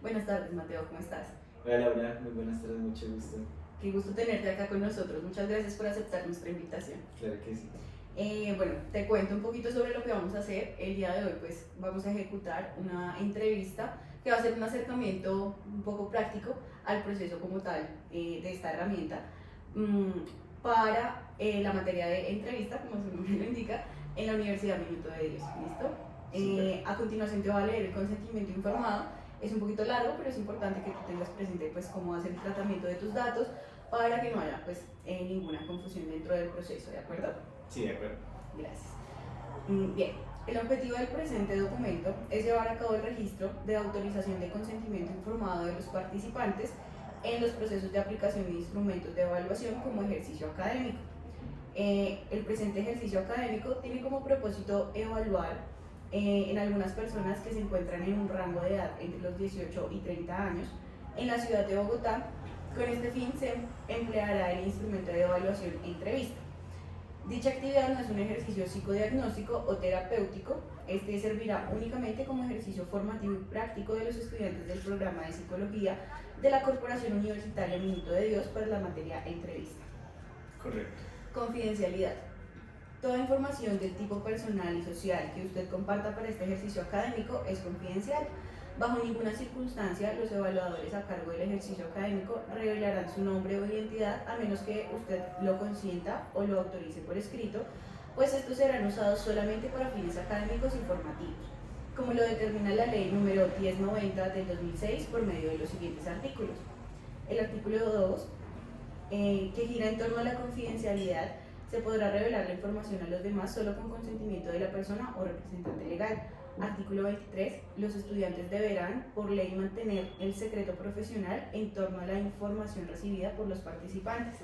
Buenas tardes, Mateo, ¿cómo estás? Hola Laura, muy buenas tardes, mucho gusto. Qué gusto tenerte acá con nosotros. Muchas gracias por aceptar nuestra invitación. Claro que sí. Bueno, te cuento un poquito sobre lo que vamos a hacer. El día de hoy, pues, vamos a ejecutar una entrevista que va a ser un acercamiento un poco práctico al proceso como tal de esta herramienta mm, para la materia de entrevista, como su nombre lo indica, en la Universidad Minuto de Dios. ¿Listo? Súper. A continuación te voy a leer el consentimiento informado. Es un poquito largo, pero es importante que tú tengas presente pues cómo hacer el tratamiento de tus datos para que no haya pues ninguna confusión dentro del proceso, ¿de acuerdo? Sí, de acuerdo. Gracias. Bien, el objetivo del presente documento es llevar a cabo el registro de autorización de consentimiento informado de los participantes en los procesos de aplicación de instrumentos de evaluación como ejercicio académico. El presente ejercicio académico tiene como propósito evaluar en algunas personas que se encuentran en un rango de edad entre los 18 y 30 años en la ciudad de Bogotá. Con este fin se empleará el instrumento de evaluación entrevista. Dicha actividad no es un ejercicio psicodiagnóstico o terapéutico. Este servirá únicamente como ejercicio formativo y práctico de los estudiantes del programa de psicología de la Corporación Universitaria Minuto de Dios para la materia entrevista. Correcto. Confidencialidad. Toda información del tipo personal y social que usted comparta para este ejercicio académico es confidencial. Bajo ninguna circunstancia, los evaluadores a cargo del ejercicio académico revelarán su nombre o identidad a menos que usted lo consienta o lo autorice por escrito, pues estos serán usados solamente para fines académicos informativos, como lo determina la ley número 1090 del 2006 por medio de los siguientes artículos. El artículo 2, que gira en torno a la confidencialidad, se podrá revelar la información a los demás solo con consentimiento de la persona o representante legal. Artículo 23. Los estudiantes deberán, por ley, mantener el secreto profesional en torno a la información recibida por los participantes.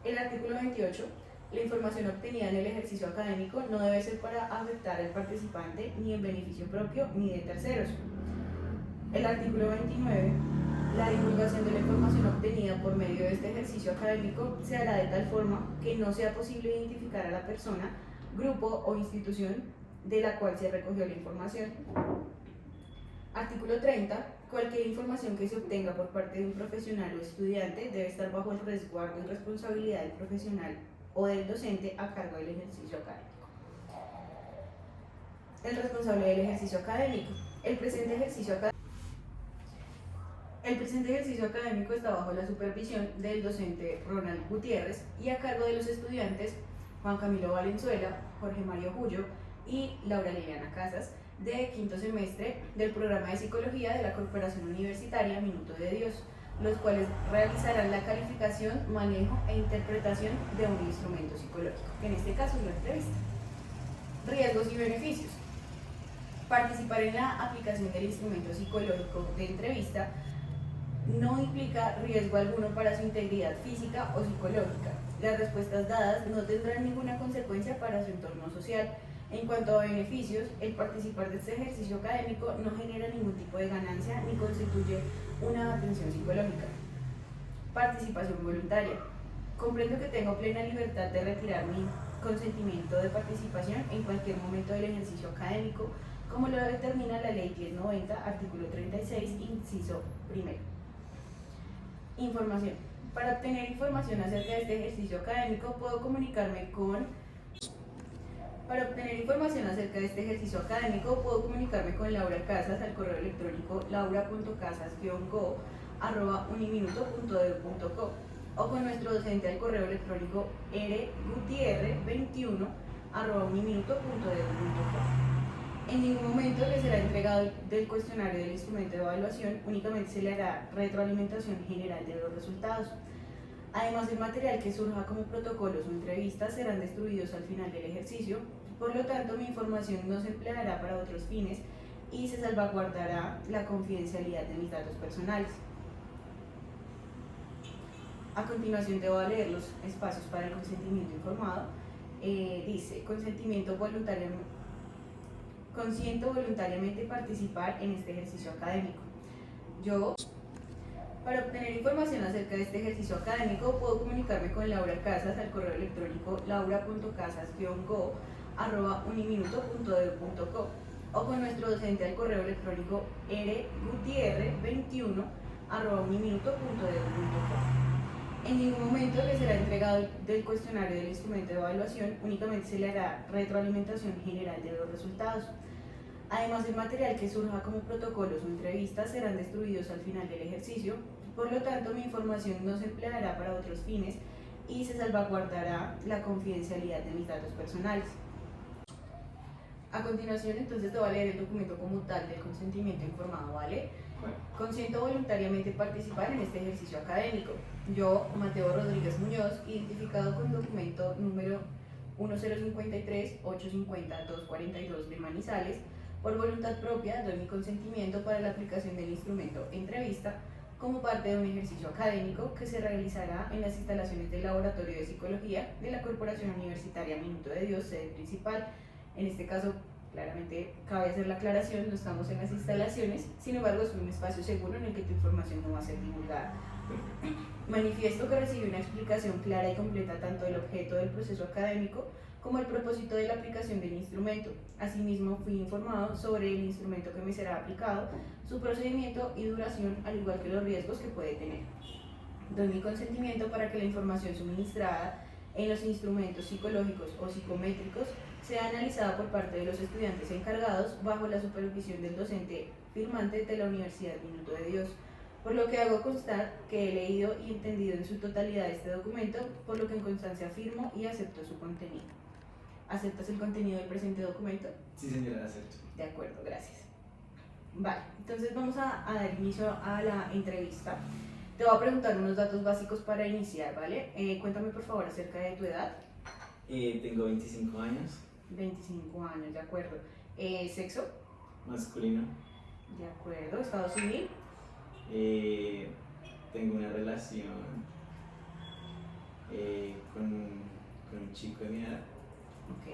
El artículo 28. La información obtenida en el ejercicio académico no debe ser para afectar al participante ni en beneficio propio ni de terceros. El artículo 29. La divulgación de la información obtenida por medio de este ejercicio académico se hará de tal forma que no sea posible identificar a la persona, grupo o institución de la cual se recogió la información. Artículo 30. Cualquier información que se obtenga por parte de un profesional o estudiante debe estar bajo el resguardo y responsabilidad del profesional o del docente a cargo del ejercicio académico. El responsable del ejercicio académico. El presente ejercicio académico está bajo la supervisión del docente Ronald Gutiérrez y a cargo de los estudiantes Juan Camilo Valenzuela, Jorge Mario Jullo y Laura Liliana Casas, de quinto semestre del programa de psicología de la Corporación Universitaria Minuto de Dios, los cuales realizarán la calificación, manejo e interpretación de un instrumento psicológico, que en este caso es la entrevista. Riesgos y beneficios. Participar en la aplicación del instrumento psicológico de entrevista no implica riesgo alguno para su integridad física o psicológica. Las respuestas dadas no tendrán ninguna consecuencia para su entorno social. En cuanto a beneficios, el participar de este ejercicio académico no genera ningún tipo de ganancia ni constituye una atención psicológica. Participación voluntaria. Comprendo que tengo plena libertad de retirar mi consentimiento de participación en cualquier momento del ejercicio académico, como lo determina la Ley 1090, artículo 36, inciso primero. Información. Para obtener información acerca de este ejercicio académico, puedo comunicarme con Laura Casas al correo electrónico laura.casas-go@uniminuto.edu.co o con nuestro docente al correo electrónico rgutierre21@uniminuto.edu.co. En ningún momento le será entregado del cuestionario del instrumento de evaluación, únicamente se le hará retroalimentación general de los resultados. Además, el material que surja como protocolos o entrevistas serán destruidos al final del ejercicio, por lo tanto mi información no se empleará para otros fines y se salvaguardará la confidencialidad de mis datos personales. A continuación te voy a leer los espacios para el consentimiento informado. Dice, consiento voluntariamente participar en este ejercicio académico. Para obtener información acerca de este ejercicio académico, puedo comunicarme con Laura Casas al correo electrónico laura.casas-go@uniminuto.edu.co o con nuestro docente al correo electrónico rgutierre21@uniminuto.edu.co. En ningún momento le será entregado del cuestionario del instrumento de evaluación, únicamente se le hará retroalimentación general de los resultados. Además, el material que surja como protocolos o entrevistas serán destruidos al final del ejercicio, por lo tanto mi información no se empleará para otros fines y se salvaguardará la confidencialidad de mis datos personales. A continuación, entonces te voy a leer el documento como tal del consentimiento informado, ¿vale? Bueno, Consiento voluntariamente participar en este ejercicio académico. Yo, Mateo Rodríguez Muñoz, identificado con documento número 1053-850-242 de Manizales, por voluntad propia doy mi consentimiento para la aplicación del instrumento entrevista como parte de un ejercicio académico que se realizará en las instalaciones del Laboratorio de Psicología de la Corporación Universitaria Minuto de Dios, sede principal. En este caso, claramente cabe hacer la aclaración, no estamos en las instalaciones, sin embargo es un espacio seguro en el que tu información no va a ser divulgada. Manifiesto que recibí una explicación clara y completa tanto del objeto del proceso académico como el propósito de la aplicación del instrumento. Asimismo, fui informado sobre el instrumento que me será aplicado, su procedimiento y duración, al igual que los riesgos que puede tener. Doy mi consentimiento para que la información suministrada en los instrumentos psicológicos o psicométricos sea analizada por parte de los estudiantes encargados bajo la supervisión del docente firmante de la Universidad Minuto de Dios, por lo que hago constar que he leído y entendido en su totalidad este documento, por lo que en constancia afirmo y acepto su contenido. ¿Aceptas el contenido del presente documento? sí señora, acepto. De acuerdo, gracias. Vale, entonces vamos a dar inicio a la entrevista. Te voy a preguntar unos datos básicos para iniciar, ¿vale? Cuéntame por favor acerca de tu edad. Tengo 25 años, 25 años, de acuerdo. ¿Sexo? masculino. De acuerdo. ¿Estado civil? Tengo una relación con un chico de mi edad. Ok.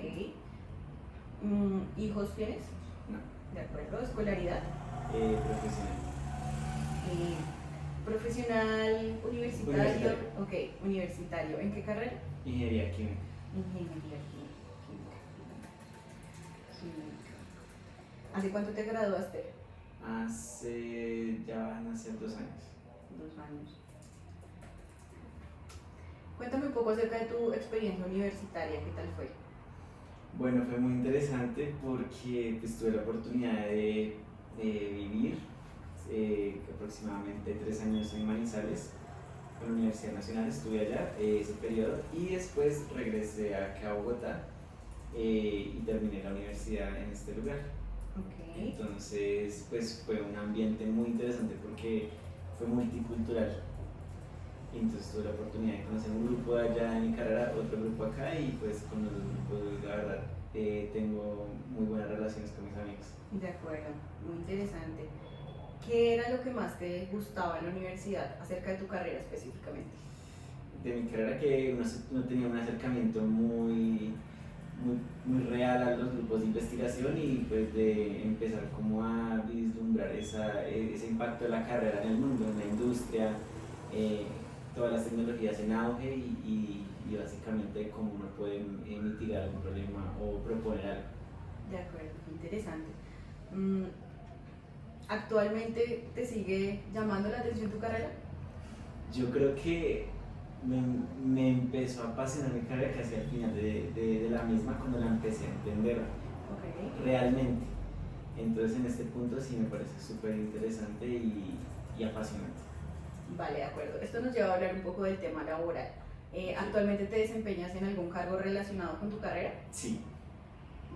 ¿Hijos tienes? No. De acuerdo. ¿Escolaridad? Profesional. ¿Profesional universitario? Universitario. Ok, universitario. ¿En qué carrera? Ingeniería química. Ingeniería química. ¿Hace cuánto te graduaste? Ya van a ser 2 años. 2 años. Cuéntame un poco acerca de tu experiencia universitaria, ¿qué tal fue? Bueno, fue muy interesante porque pues, tuve la oportunidad de vivir aproximadamente 3 años en Manizales, con la Universidad Nacional, estuve allá ese periodo y después regresé acá a Bogotá y terminé la universidad en este lugar. Okay. Entonces, pues fue un ambiente muy interesante porque fue multicultural. Y entonces tuve la oportunidad de conocer un grupo allá en mi carrera, otro grupo acá y pues con los grupos, la verdad, tengo muy buenas relaciones con mis amigos. De acuerdo, muy interesante. ¿Qué era lo que más te gustaba en la universidad acerca de tu carrera específicamente? De mi carrera que uno tenía un acercamiento muy real a los grupos de investigación y pues de empezar como a vislumbrar ese impacto de la carrera en el mundo, en la industria, todas las tecnologías en auge y básicamente cómo uno puede mitigar algún problema o proponer algo. De acuerdo, interesante. ¿Actualmente te sigue llamando la atención tu carrera? Yo creo que me empezó a apasionar mi carrera casi al final de la misma cuando la empecé a entender realmente. Entonces en este punto sí me parece súper interesante y apasionante. Vale, de acuerdo. Esto nos lleva a hablar un poco del tema laboral. ¿Actualmente te desempeñas en algún cargo relacionado con tu carrera? Sí.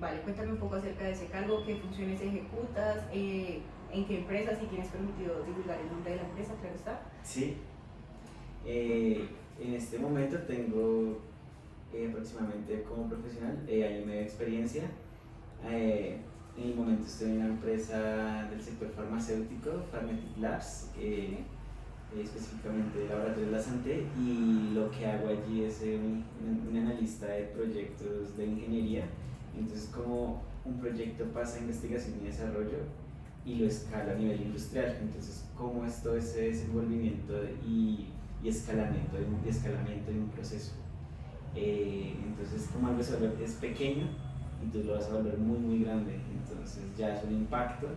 Vale, cuéntame un poco acerca de ese cargo, qué funciones ejecutas, en qué empresa, si tienes permitido divulgar el nombre de la empresa, claro está. Sí. En este momento tengo aproximadamente como profesional año y medio de experiencia. En el momento estoy en una empresa del sector farmacéutico, Pharmatic Labs, específicamente Laboratorio de la Santé, y lo que hago allí es un analista de proyectos de ingeniería. Entonces, como un proyecto pasa a investigación y desarrollo y lo escala a nivel industrial, entonces cómo es todo ese desenvolvimiento y escalamiento de un proceso. Entonces, como algo es pequeño, y tú lo vas a volver muy, muy grande. Entonces ya es un impacto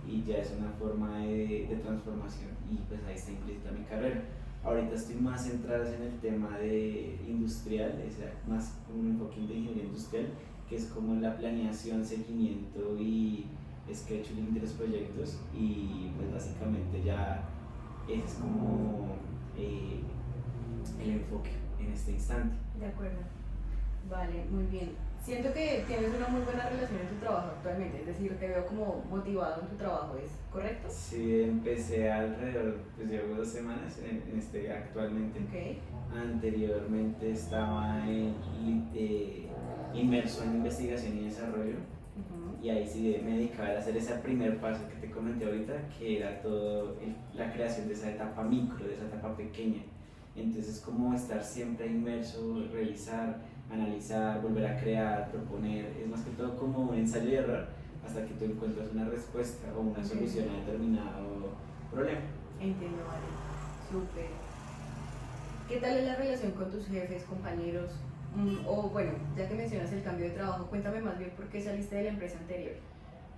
y ya es una forma de transformación, y pues ahí está implícita mi carrera. Ahorita estoy más centrado en el tema de industrial, o sea, más con un enfoque de ingeniería industrial, que es como la planeación, seguimiento y scheduling de los proyectos, y pues básicamente ya ese es como el enfoque en este instante. De acuerdo. Vale, muy bien. Siento que tienes una muy buena relación en tu trabajo actualmente, es decir, te veo como motivado en tu trabajo, ¿es correcto? Sí, empecé alrededor, pues llevo 2 semanas en este actualmente. Ok. Anteriormente estaba inmerso en investigación y desarrollo, Ujú. y ahí sí me dedicaba a hacer ese primer paso que te comenté ahorita, que era todo la creación de esa etapa micro, de esa etapa pequeña. Entonces como estar siempre inmerso, revisar, analizar, volver a crear, proponer, es más que todo como un ensayo y error hasta que tú encuentras una respuesta o una solución a determinado problema. Entiendo, vale. Súper. ¿Qué tal es la relación con tus jefes, compañeros? O bueno, ya que mencionas el cambio de trabajo, cuéntame más bien por qué saliste de la empresa anterior.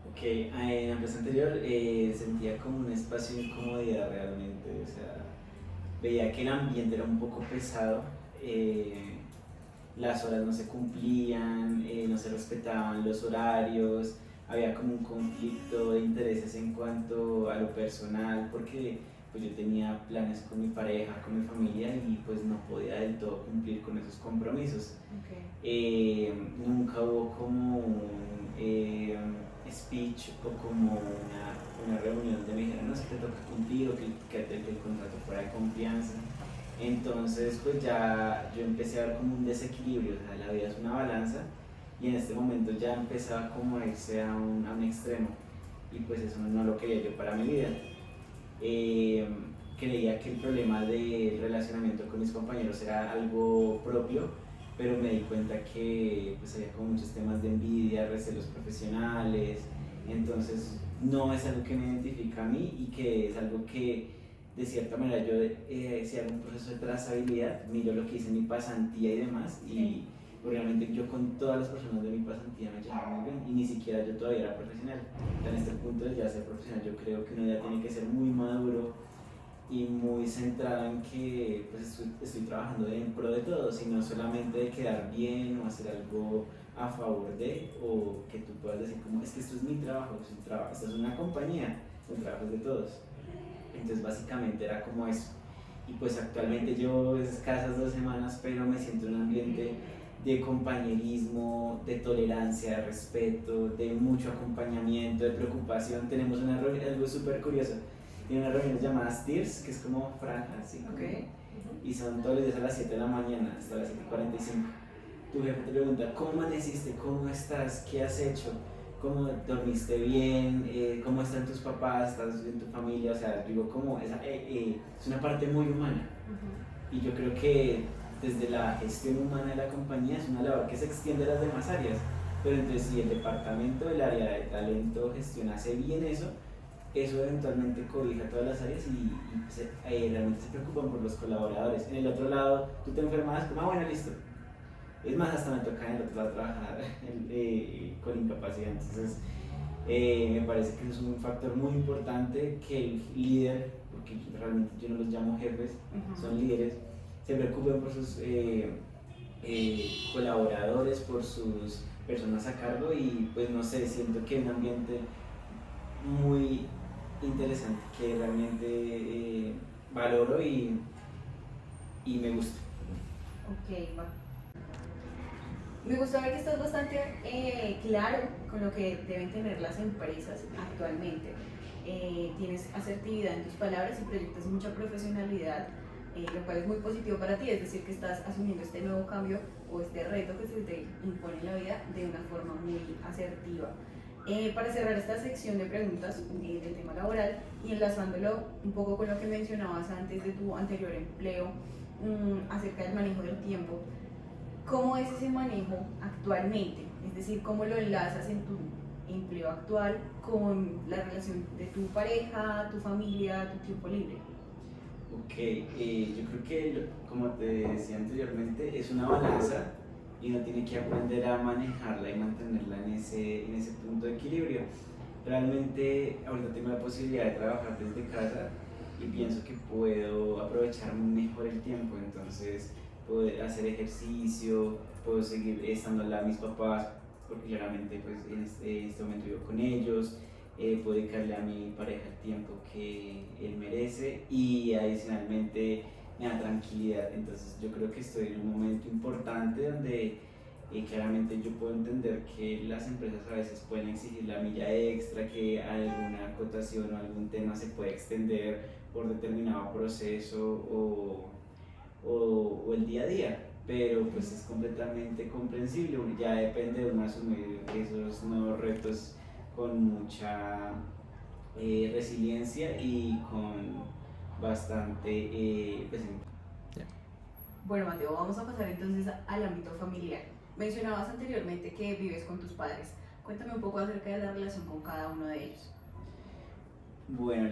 Ok, en la empresa anterior sentía como un espacio de incomodidad realmente, o sea, veía que el ambiente era un poco pesado, las horas no se cumplían, no se respetaban los horarios, había como un conflicto de intereses en cuanto a lo personal, porque pues yo tenía planes con mi pareja, con mi familia, y pues no podía del todo cumplir con esos compromisos. Okay. Nunca hubo como un speech o como una reunión donde me dijeran, no, es que te toca cumplir, o que el contrato fuera de confianza. Entonces pues ya yo empecé a ver como un desequilibrio, o sea, la vida es una balanza, y en este momento ya empezaba como a irse a un extremo, y pues eso no lo quería yo para mi vida. Eh, Creía que el problema del relacionamiento con mis compañeros era algo propio, pero me di cuenta que pues había como muchos temas de envidia, recelos profesionales. Entonces no es algo que me identifica a mí, y que es algo que de cierta manera yo si hago un proceso de trazabilidad, miro lo que hice en mi pasantía y demás, y realmente yo con todas las personas de mi pasantía me llevaba muy bien, y ni siquiera yo todavía era profesional. En este punto de ya ser profesional, yo creo que uno ya tiene que ser muy maduro y muy centrado en que pues estoy trabajando en pro de todos, y no solamente de quedar bien o hacer algo a favor de, o que tú puedas decir como es que esto es mi trabajo, es un trabajo, esto es una compañía, el trabajo es de todos. Entonces básicamente era como eso. Y pues actualmente llevo escasas 2 semanas, pero me siento en un ambiente de compañerismo, de tolerancia, de respeto, de mucho acompañamiento, de preocupación. Tenemos algo súper curioso. Tiene unas reuniones llamadas TIRS, que es como franjas, ¿sí? Okay. Y son todos los días a las 7 de la mañana hasta las 7:45. Tu jefe te pregunta, ¿cómo amaneciste? ¿Cómo estás? ¿Qué has hecho? ¿Cómo dormiste bien? ¿Cómo están tus papás? ¿Estás en tu familia? O sea, digo, como es una parte muy humana. Y yo creo que desde la gestión humana de la compañía es una labor que se extiende a las demás áreas. Pero entonces si el departamento del área de talento gestionase bien eso eventualmente cobija todas las áreas, y realmente se preocupan por los colaboradores. En el otro lado, tú te enfermas, como, bueno, listo. Es más, hasta me toca en el otro lado trabajar con incapacidad. Entonces, me parece que eso es un factor muy importante, que el líder, porque realmente yo no los llamo jefes, son líderes, se preocupen por sus colaboradores, por sus personas a cargo, y pues no sé, siento que es un ambiente muy interesante que realmente valoro y me gusta. Ok, va. Me gusta ver que estás bastante claro con lo que deben tener las empresas actualmente. Tienes asertividad en tus palabras y proyectas mucha profesionalidad, lo cual es muy positivo para ti, es decir, que estás asumiendo este nuevo cambio o este reto que se te impone en la vida de una forma muy asertiva. Para cerrar esta sección de preguntas del tema laboral y enlazándolo un poco con lo que mencionabas antes de tu anterior empleo, acerca del manejo del tiempo, ¿cómo es ese manejo actualmente? Es decir, ¿cómo lo enlazas en tu empleo actual con la relación de tu pareja, tu familia, tu tiempo libre? Ok, yo creo que, como te decía anteriormente, es una balanza y uno tiene que aprender a manejarla y mantenerla en ese punto de equilibrio. Realmente ahorita tengo la posibilidad de trabajar desde casa y pienso que puedo aprovechar mejor el tiempo, entonces puedo hacer ejercicio, puedo seguir estando al lado de mis papás, porque claramente pues en este momento vivo con ellos, puedo dedicarle a mi pareja el tiempo que él merece y adicionalmente me da tranquilidad. Entonces yo creo que estoy en un momento importante donde claramente yo puedo entender que las empresas a veces pueden exigir la milla extra, que alguna acotación o algún tema se puede extender por determinado proceso o el día a día, pero pues es completamente comprensible, ya depende de uno asumir esos nuevos retos con mucha resiliencia y con bastante pues, Bueno, Mateo, vamos a pasar entonces al ámbito familiar. Mencionabas anteriormente que vives con tus padres. Cuéntame un poco acerca de la relación con cada uno de ellos. Bueno,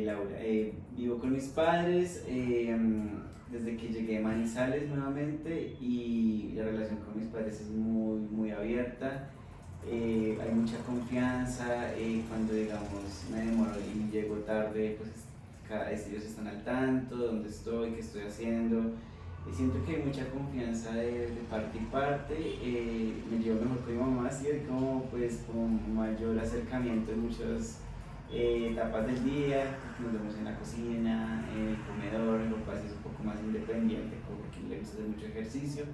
Laura, vivo con mis padres desde que llegué a Manizales nuevamente y la relación con mis padres es muy abierta. Hay mucha confianza, cuando digamos me demoro y llego tarde, pues cada vez ellos están al tanto de dónde estoy, qué estoy haciendo. Y siento que hay mucha confianza de parte y parte, me llevo mejor con mi mamá, sí, hay como pues con mayor acercamiento en muchas etapas del día, nos vemos en la cocina, en el comedor, mi papá sí es un poco más independiente porque le gusta hacer mucho ejercicio,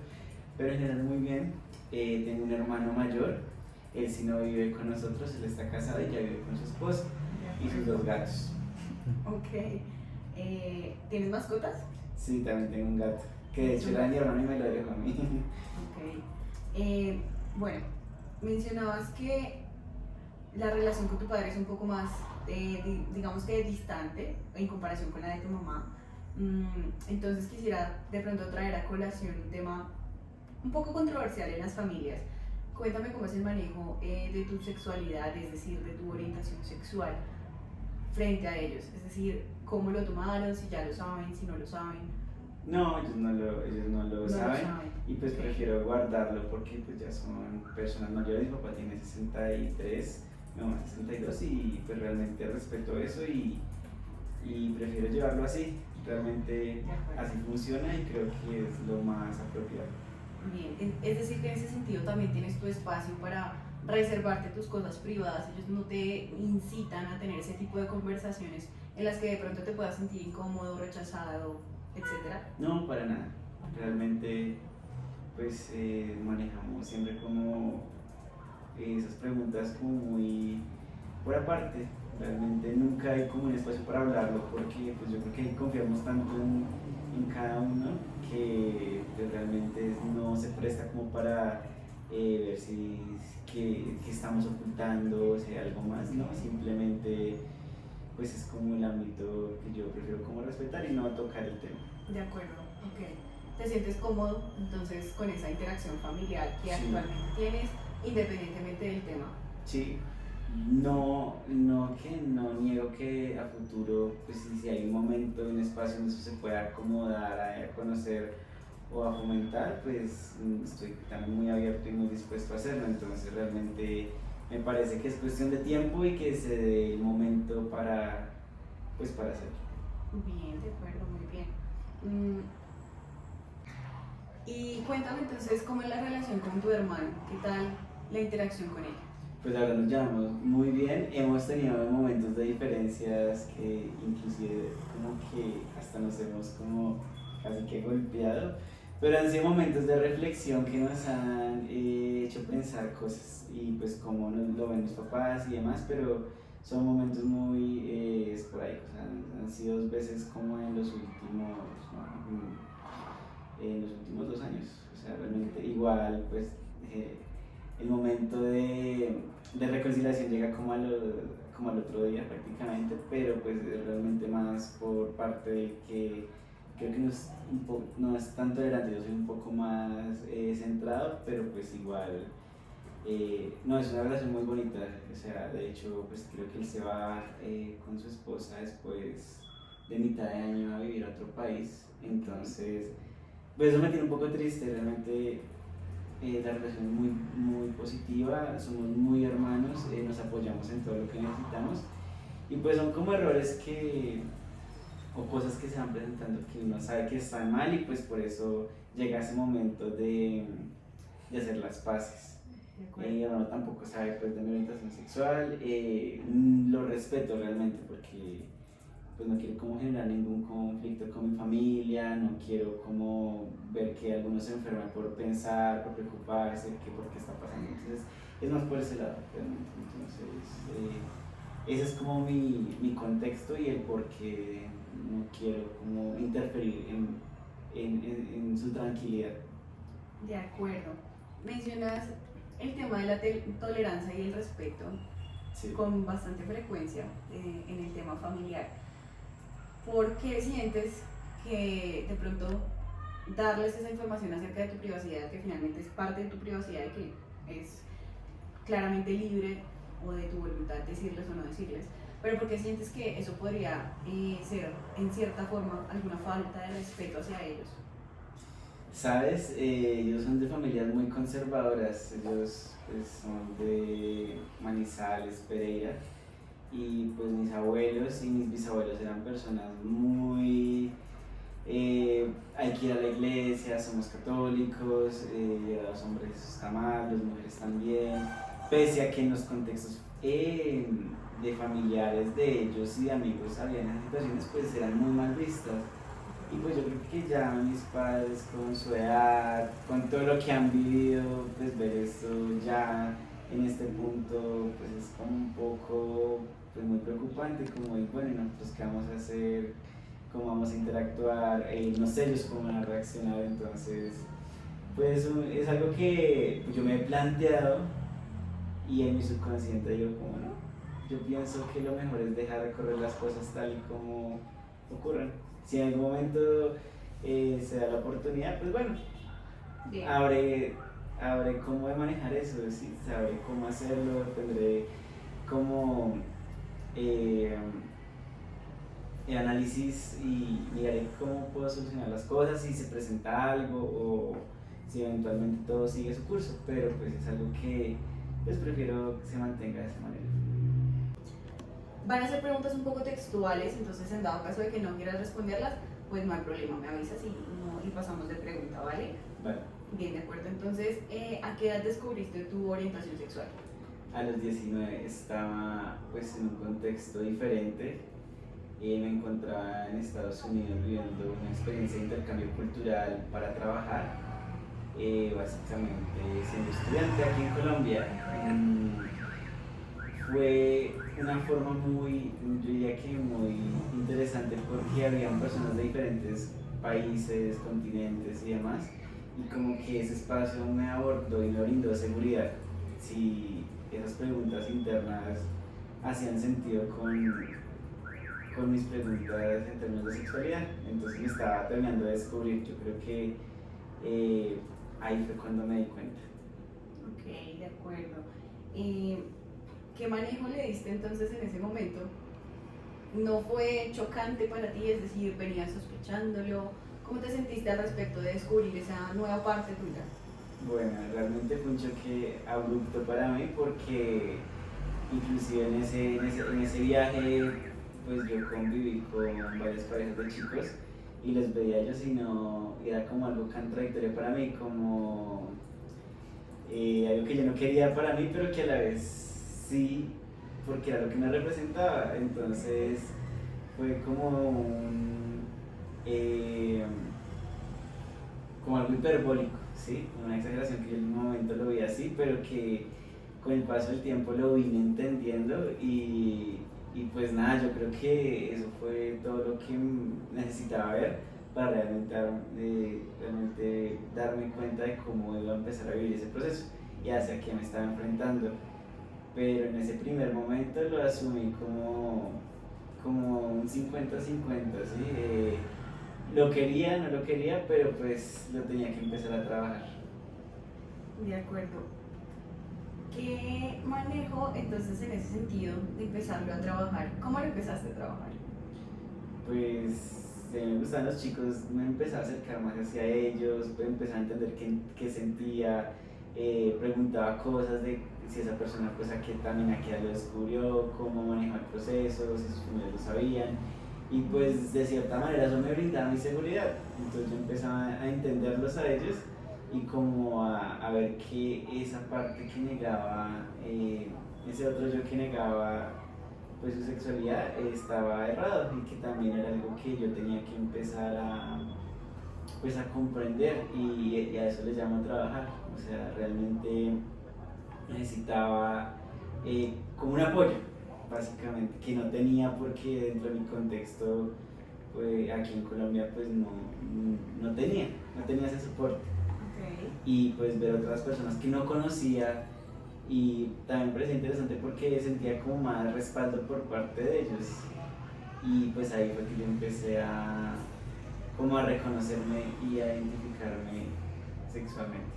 pero en general muy bien. Tengo un hermano mayor, él sí no vive con nosotros, él está casado y ya vive con su esposa y sus dos gatos. Ok. ¿Tienes mascotas? Sí, también tengo un gato, que de hecho era de mi hermano y me lo dejó a mí. Ok. Bueno, mencionabas que la relación con tu padre es un poco más, digamos que distante en comparación con la de tu mamá. Entonces quisiera de pronto traer a colación un tema un poco controversial en las familias. Cuéntame cómo es el manejo de tu sexualidad, es decir, de tu orientación sexual frente a ellos. Es decir, cómo lo tomaron, si ya lo saben, si no lo saben. No, ellos no lo saben y pues Okay. prefiero guardarlo porque pues ya son personas mayores, mi papá tiene 63, mi mamá 62 y pues realmente respeto eso y prefiero llevarlo así, realmente así funciona y creo que es lo más apropiado. Bien, es decir que en ese sentido también tienes tu espacio para reservarte tus cosas privadas, ellos no te incitan a tener ese tipo de conversaciones en las que de pronto te puedas sentir incómodo, rechazado, etcétera. No, para nada, realmente pues manejamos siempre como esas preguntas como muy por aparte, realmente nunca hay como un espacio para hablarlo porque pues yo creo que confiamos tanto en cada uno que pues, realmente no se presta como para ver si que estamos ocultando, si hay algo más, no, simplemente pues es como el ámbito que yo prefiero como respetar y no tocar el tema. De acuerdo, ok. ¿Te sientes cómodo entonces con esa interacción familiar que Sí. actualmente tienes, independientemente del tema? Sí, que no niego que a futuro, pues si hay un momento, un espacio donde eso se pueda acomodar, a conocer o a fomentar, pues estoy también muy abierto y muy dispuesto a hacerlo. Entonces realmente me parece que es cuestión de tiempo y que se dé el momento pues, para hacerlo. Bien, de acuerdo, muy bien. Mm, y cuéntame entonces cómo es la relación con tu hermano, qué tal la interacción con ella. Pues la verdad nos llevamos muy bien, hemos tenido momentos de diferencias que inclusive como que hasta nos hemos como casi que golpeado, pero han sido momentos de reflexión que nos han hecho pensar cosas y pues como nos lo ven los papás y demás, pero son momentos muy esporádicos, han sido dos veces como en los últimos, en los últimos 2 años, o sea, realmente igual pues el momento de reconciliación llega como al otro día prácticamente, pero pues es realmente más por parte de que creo que no es tan tolerante, yo soy un poco más centrado, pero pues igual no, es una relación muy bonita, o sea, de hecho pues creo que él se va con su esposa después de mitad de año a vivir a otro país, entonces pues eso me tiene un poco triste, realmente la relación es muy positiva, somos muy hermanos, nos apoyamos en todo lo que necesitamos y pues son como errores o cosas que se van presentando que uno sabe que están mal y pues por eso llega ese momento de hacer las paces. Mi hermano tampoco sabe pues de mi orientación sexual, lo respeto realmente porque pues no quiero como generar ningún conflicto con mi familia, no quiero como ver que algunos se enferman por pensar, por preocuparse, que por qué está pasando. Entonces es más por ese lado realmente. Entonces ese es como mi contexto y el por qué no quiero como interferir en su tranquilidad. De acuerdo. Mencionas el tema de la tolerancia y el respeto Sí. con bastante frecuencia en el tema familiar. ¿Por qué sientes que de pronto darles esa información acerca de tu privacidad, que finalmente es parte de tu privacidad y que es claramente libre o de tu voluntad decirles o no decirles, pero por qué sientes que eso podría ser en cierta forma alguna falta de respeto hacia ellos? Sabes, ellos son de familias muy conservadoras, ellos pues, son de Manizales, Pereira, y pues mis abuelos y mis bisabuelos eran personas muy... hay que ir a la iglesia, somos católicos, los hombres están mal, las mujeres también, pese a que en los contextos de familiares de ellos y de amigos habían esas situaciones, pues eran muy mal vistas. Y pues yo creo que ya mis padres con su edad, con todo lo que han vivido, pues ver esto ya en este punto, pues es como un poco, pues muy preocupante, como, y bueno, ¿y nosotros qué vamos a hacer? ¿Cómo vamos a interactuar? No sé ellos cómo van a reaccionar, entonces, pues es algo que pues, yo me he planteado y en mi subconsciente digo como no, yo pienso que lo mejor es dejar correr las cosas tal y como ocurren. Si en algún momento se da la oportunidad, pues bueno, abre cómo de manejar eso, ¿sí? Sabré cómo hacerlo, tendré como el análisis y miraré cómo puedo solucionar las cosas, si se presenta algo o si eventualmente todo sigue su curso, pero pues es algo que pues prefiero que se mantenga de esa manera. Van a ser preguntas un poco textuales, entonces en dado caso de que no quieras responderlas, pues no hay problema, me avisas y pasamos de pregunta, ¿vale? Vale. Bien, de acuerdo. Entonces, ¿a qué edad descubriste tu orientación sexual? A los 19 estaba pues en un contexto diferente. Me encontraba en Estados Unidos viviendo una experiencia de intercambio cultural para trabajar, básicamente siendo estudiante aquí en Colombia. Fue una forma muy, yo diría que muy interesante porque habían personas de diferentes países, continentes y demás, y como que ese espacio me abordó y me brindó seguridad. Si esas preguntas internas hacían sentido con mis preguntas en términos de sexualidad, entonces me estaba terminando de descubrir, yo creo que ahí fue cuando me di cuenta. Ok, de acuerdo. ¿Qué manejo le diste entonces en ese momento? ¿No fue chocante para ti? Es decir, ¿venías sospechándolo? ¿Cómo te sentiste al respecto de descubrir esa nueva parte tuya? Bueno, realmente fue un choque abrupto para mí porque inclusive en ese viaje pues yo conviví con varias parejas de chicos y los veía ellos y no, era como algo contradictorio para mí, como algo que yo no quería para mí pero que a la vez sí, porque era lo que me representaba, entonces fue como algo hiperbólico, ¿sí? Una exageración que yo en un momento lo vi así, pero que con el paso del tiempo lo vine entendiendo y pues nada, yo creo que eso fue todo lo que necesitaba ver para realmente darme cuenta de cómo iba a empezar a vivir ese proceso y hacia qué me estaba enfrentando. Pero en ese primer momento lo asumí como un 50-50, ¿sí? Lo quería, no lo quería, pero pues lo tenía que empezar a trabajar. De acuerdo. ¿Qué manejo entonces en ese sentido de empezarlo a trabajar? ¿Cómo lo empezaste a trabajar? Pues me gustaban los chicos, me empecé a acercar más hacia ellos, empecé a entender qué sentía, preguntaba cosas de si esa persona pues también a qué edad lo descubrió, cómo manejó el proceso, si sus familiares lo sabían, y pues de cierta manera eso me brindaba mi seguridad. Entonces yo empezaba a entenderlos a ellos y como a ver que esa parte que negaba, ese otro yo que negaba pues su sexualidad, estaba errado, y que también era algo que yo tenía que empezar a pues a comprender, y a eso le llamo trabajar. O sea, realmente necesitaba como un apoyo, básicamente, que no tenía, porque dentro de mi contexto, pues, aquí en Colombia, pues no tenía ese soporte. Okay. Y pues ver otras personas que no conocía, y también me parecía interesante porque sentía como más respaldo por parte de ellos, y pues ahí fue que yo empecé como a reconocerme y a identificarme sexualmente.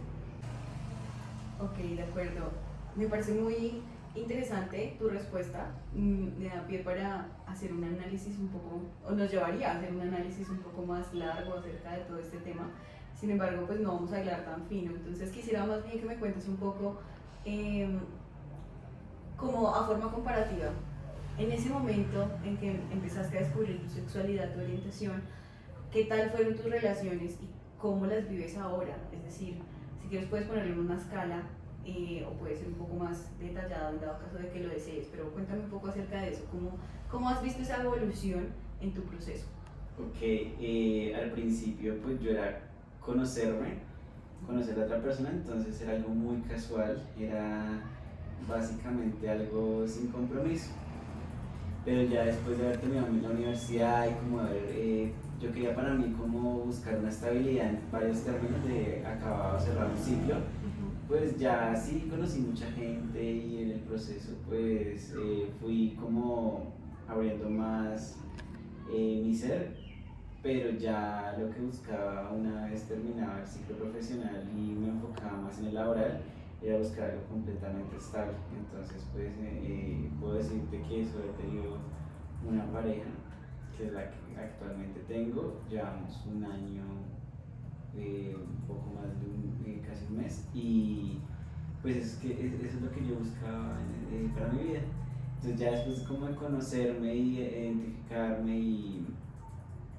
Ok, de acuerdo. Me parece muy interesante tu respuesta. Me da pie para hacer un análisis un poco, o nos llevaría a hacer un análisis un poco más largo acerca de todo este tema. Sin embargo, pues no vamos a hablar tan fino. Entonces quisiera más bien que me cuentes un poco eh, como a forma comparativa. En ese momento en que empezaste a descubrir tu sexualidad, tu orientación, ¿qué tal fueron tus relaciones y cómo las vives ahora? Es decir, si quieres puedes ponerlo en una escala o puede ser un poco más detallado en dado caso de que lo desees, pero cuéntame un poco acerca de eso, cómo has visto esa evolución en tu proceso. Ok, al principio pues yo era conocerme, conocer a otra persona, entonces era algo muy casual, era básicamente algo sin compromiso. Pero ya después de haber terminado la universidad y como haber, yo quería para mí como buscar una estabilidad en varios términos de acabado, cerrar un ciclo, pues ya sí conocí mucha gente, y en el proceso pues fui como abriendo más mi ser, pero ya lo que buscaba una vez terminaba el ciclo profesional y me enfocaba más en el laboral era buscar algo completamente estable. Entonces pues puedo decirte que eso he tenido una pareja, que es la que actualmente tengo, llevamos un año, un poco más de casi un mes, y pues eso es lo que yo buscaba para mi vida. Entonces ya después como de conocerme y identificarme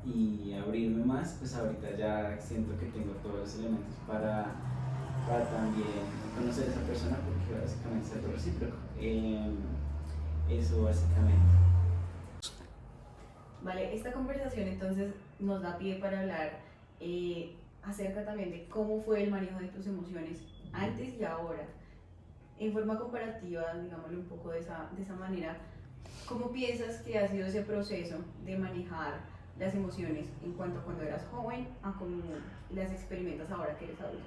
y abrirme más, pues ahorita ya siento que tengo todos los elementos para también conocer a esa persona, porque básicamente es algo recíproco. Eso básicamente. Vale, esta conversación entonces nos da pie para hablar acerca también de cómo fue el manejo de tus emociones antes y ahora. En forma comparativa, digámoslo un poco de esa manera, ¿cómo piensas que ha sido ese proceso de manejar las emociones en cuanto a cuando eras joven a cómo las experimentas ahora que eres adulto?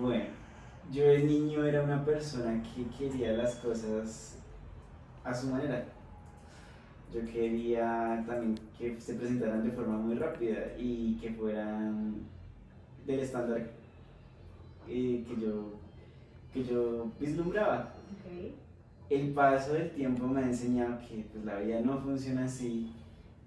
Bueno, yo de niño era una persona que quería las cosas a su manera. Yo quería también que se presentaran de forma muy rápida y que fueran del estándar que yo vislumbraba. Okay. El paso del tiempo me ha enseñado que pues, la vida no funciona así,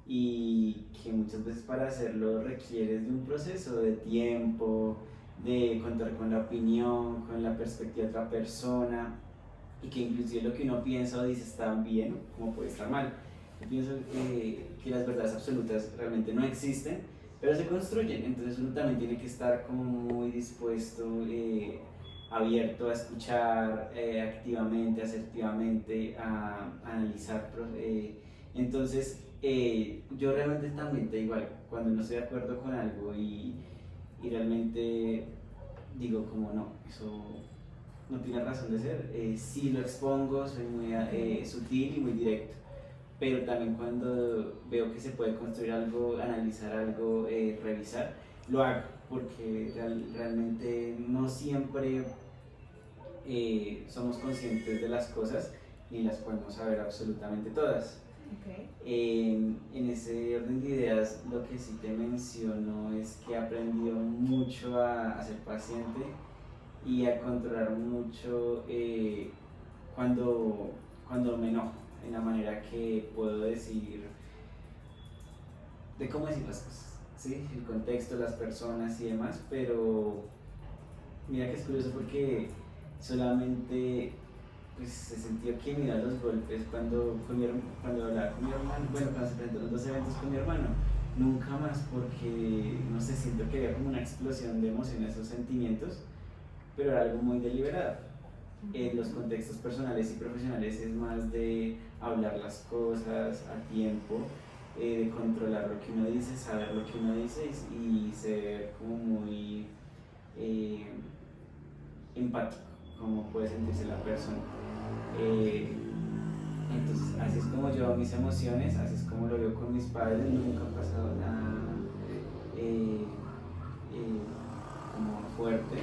y que muchas veces para hacerlo requieres de un proceso de tiempo, de contar con la opinión, con la perspectiva de otra persona, y que inclusive lo que uno piensa o dice está bien como puede estar mal. Yo pienso que las verdades absolutas realmente no existen, pero se construyen. Entonces uno también tiene que estar como muy dispuesto, abierto a escuchar activamente, asertivamente, a analizar. Entonces yo realmente también te igual, cuando no estoy de acuerdo con algo y realmente digo como no, eso no tiene razón de ser, sí lo expongo, soy muy sutil y muy directo, pero también cuando veo que se puede construir algo, analizar algo, revisar, lo hago, porque realmente no siempre somos conscientes de las cosas ni las podemos saber absolutamente todas. Okay. En ese orden de ideas, lo que sí te menciono es que he aprendido mucho a ser paciente y a controlar mucho cuando me enojo, en la manera que puedo decir, de cómo decir las cosas, ¿sí? El contexto, las personas y demás, pero Mira que es curioso porque solamente pues se sentía que mira los golpes cuando hablaba con mi hermano, bueno, cuando se presentó los dos eventos con mi hermano, nunca más porque, no sé, siento que había como una explosión de emociones o sentimientos, pero era algo muy deliberado. En los contextos personales y profesionales es más de hablar las cosas a tiempo, de controlar lo que uno dice, saber lo que uno dice y ser como muy eh, empático, como puede sentirse la persona. Eh, entonces, así es como yo mis emociones, así es como lo veo con mis padres, nunca ha pasado nada eh, eh, como fuerte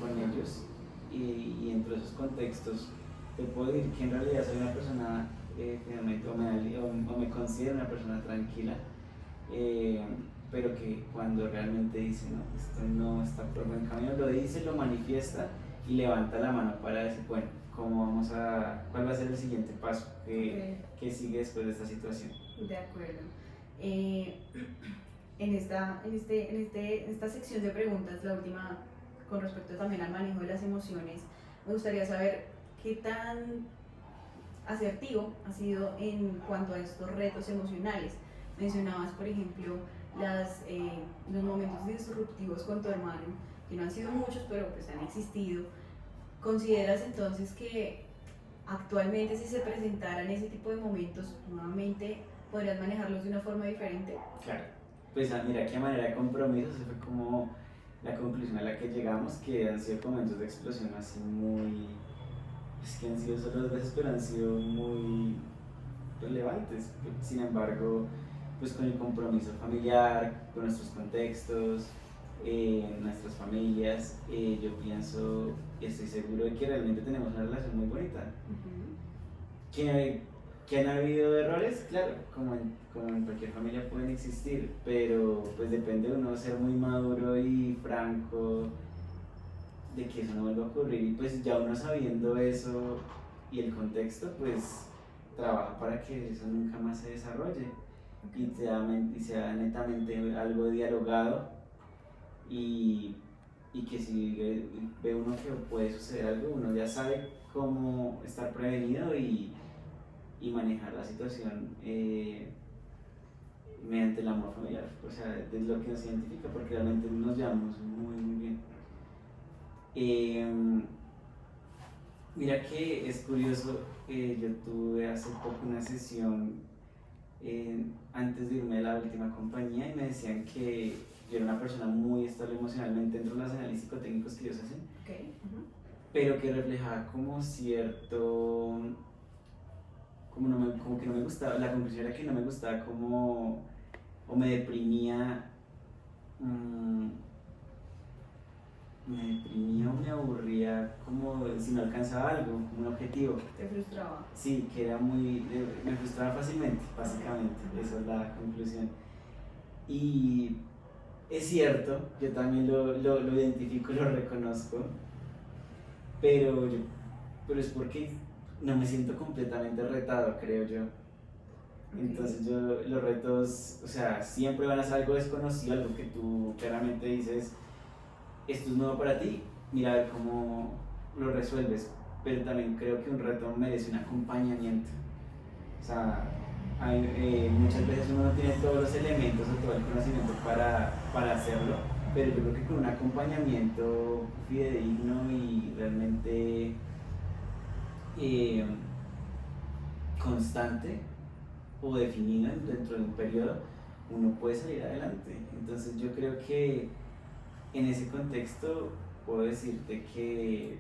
con ellos y entre esos contextos te puedo decir que en realidad soy una persona finalmente o me considero una persona tranquila, eh, pero que cuando realmente dice no, esto no está por buen camino, lo dice, lo manifiesta y levanta la mano para decir, bueno, ¿cuál va a ser el siguiente paso que sigue después de esta situación? De acuerdo. Eh, en esta sección de preguntas, la última con respecto también al manejo de las emociones, me gustaría saber qué tan asertivo ha sido en cuanto a estos retos emocionales. Mencionabas, por ejemplo, los momentos disruptivos con tu hermano, que no han sido muchos, pero pues han existido. ¿Consideras entonces que actualmente si se presentaran ese tipo de momentos nuevamente podrías manejarlos de una forma diferente? Claro, pues mira qué manera de compromiso, esa fue como la conclusión a la que llegamos, que han sido momentos de explosión así muy, es que han sido solo 2 veces, pero han sido muy relevantes. Sin embargo, pues con el compromiso familiar, con nuestros contextos, nuestras familias, yo pienso y estoy seguro de que realmente tenemos una relación muy bonita. Que han habido errores, claro, como en cualquier familia pueden existir, pero pues depende de uno ser muy maduro y franco de que eso no vuelva a ocurrir y pues ya uno sabiendo eso y el contexto, pues trabaja para que eso nunca más se desarrolle y sea netamente algo dialogado y, y que si ve uno que puede suceder algo, uno ya sabe cómo estar prevenido y manejar la situación mediante el amor familiar, o sea, es lo que nos identifica porque realmente nos llevamos muy muy bien. Mira que es curioso, yo tuve hace poco una sesión antes de irme a la última compañía y me decían que yo era una persona muy estable emocionalmente dentro de los análisis psicotécnicos que ellos hacen, pero que reflejaba como cierto, como que no me gustaba, la conclusión era que no me gustaba como, o me deprimía, o me aburría como si no alcanzaba algo, como un objetivo. ¿Te frustraba? Sí, que era me frustraba fácilmente, básicamente, esa es la conclusión. Y es cierto, yo también lo identifico, lo reconozco, pero, pero es porque no me siento completamente retado, creo yo. Entonces los retos, o sea, siempre van a ser algo desconocido, algo que tú claramente dices, esto es nuevo para ti, mira a ver cómo lo resuelves, pero también creo que un reto merece un acompañamiento. O sea, muchas veces uno no tiene todos los elementos o todo el conocimiento para hacerlo, pero yo creo que con un acompañamiento fidedigno y realmente constante o definido dentro de un periodo, uno puede salir adelante. Entonces yo creo que en ese contexto puedo decirte que